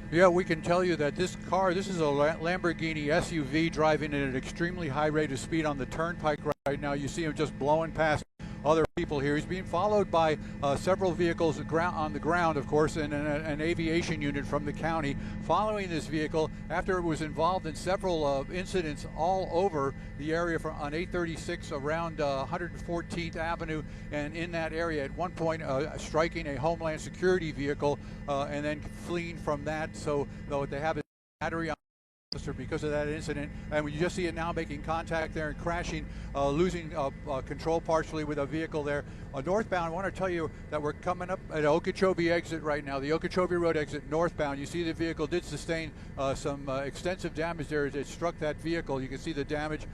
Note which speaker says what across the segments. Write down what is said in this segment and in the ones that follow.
Speaker 1: Yeah, we can tell you that this is a Lamborghini SUV driving at an extremely high rate of speed on the turnpike right now. You see him just blowing past other people here. He's being followed by several vehicles on the ground, of course, and an aviation unit from the county following this vehicle after it was involved in several incidents all over the area on 836 around 114th Avenue and in that area. At one point, striking a Homeland Security vehicle and then fleeing from that. So though they have a battery on because of that incident, and we just see it now making contact there and crashing, losing control partially with a vehicle there. Northbound, I want to tell you that we're coming up at Okeechobee exit right now, the Okeechobee Road exit northbound. You see the vehicle did sustain some extensive damage there as it struck that vehicle. You can see the damage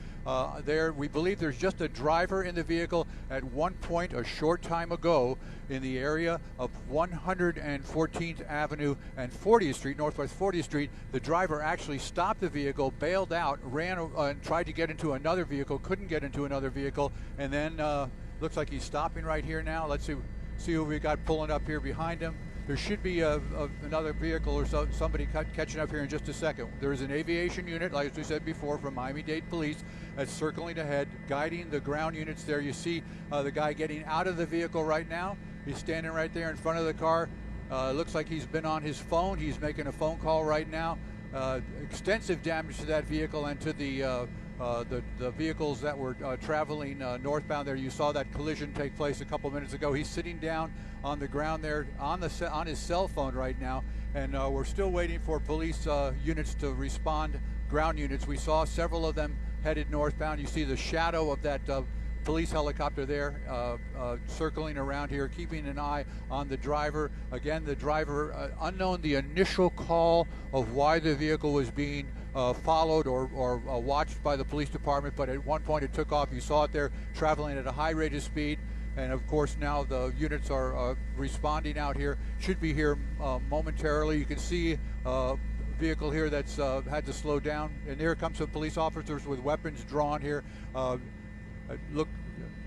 Speaker 1: there. We believe there's just a driver in the vehicle. At one point a short time ago in the area of 114th Avenue and 40th Street, Northwest 40th Street, the driver actually stopped the vehicle, bailed out, ran and tried to get into another vehicle, couldn't get into another vehicle, and then looks like he's stopping right here now. Let's see who we got pulling up here behind him. There should be another vehicle or somebody catching up here in just a second. There is an aviation unit, like we said before, from Miami-Dade Police that's circling ahead, guiding the ground units there. You see the guy getting out of the vehicle right now. He's standing right there in front of the car. Looks like he's been on his phone. He's making a phone call right now. Extensive damage to that vehicle and to the vehicles that were traveling northbound there. You saw that collision take place a couple minutes ago. He's sitting down on the ground there on his cell phone right now, and we're still waiting for police units to respond, ground units. We saw several of them headed northbound. You see the shadow of that police helicopter there circling around here, keeping an eye on the driver. Again, the driver, unknown the initial call of why the vehicle was being followed or watched by the police department, but at one point it took off. You saw it there traveling at a high rate of speed, and of course now the units are responding out here. Should be here momentarily. You can see vehicle here that's had to slow down, and here comes some police officers with weapons drawn here. Look,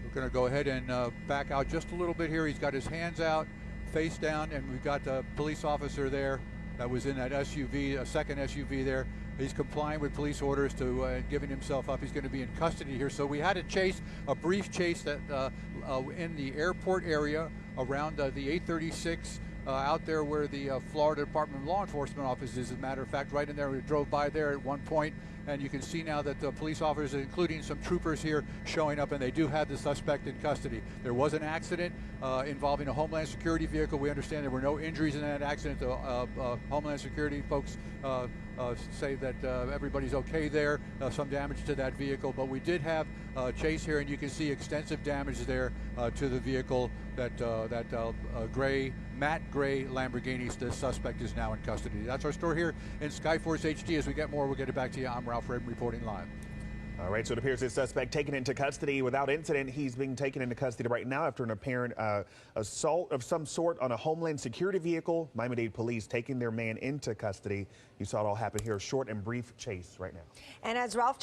Speaker 1: we're going to go ahead and back out just a little bit here. He's got his hands out, face down, and we've got the police officer there that was in that SUV, a second SUV there. He's complying with police orders to giving himself up. He's going to be in custody here. So we had a brief chase that in the airport area around the 836 out there where the Florida Department of Law Enforcement office is. As a matter of fact, right in there, we drove by there at one point, and you can see now that the police officers, including some troopers here, showing up, and they do have the suspect in custody. There was an accident involving a Homeland Security vehicle. We understand there were no injuries in that accident. The Homeland Security folks say that everybody's okay there, some damage to that vehicle, but we did have chase here, and you can see extensive damage there to the vehicle that matte gray Lamborghini. The suspect is now in custody. That's our story here in Skyforce HD. As we get more, we'll get it back to you. I'm Ralph Redden reporting live.
Speaker 2: All right, so it appears this suspect taken into custody without incident. He's being taken into custody right now after an apparent assault of some sort on a Homeland Security vehicle. Miami-Dade Police taking their man into custody. You saw it all happen here. A short and brief chase right now.
Speaker 3: And as Ralph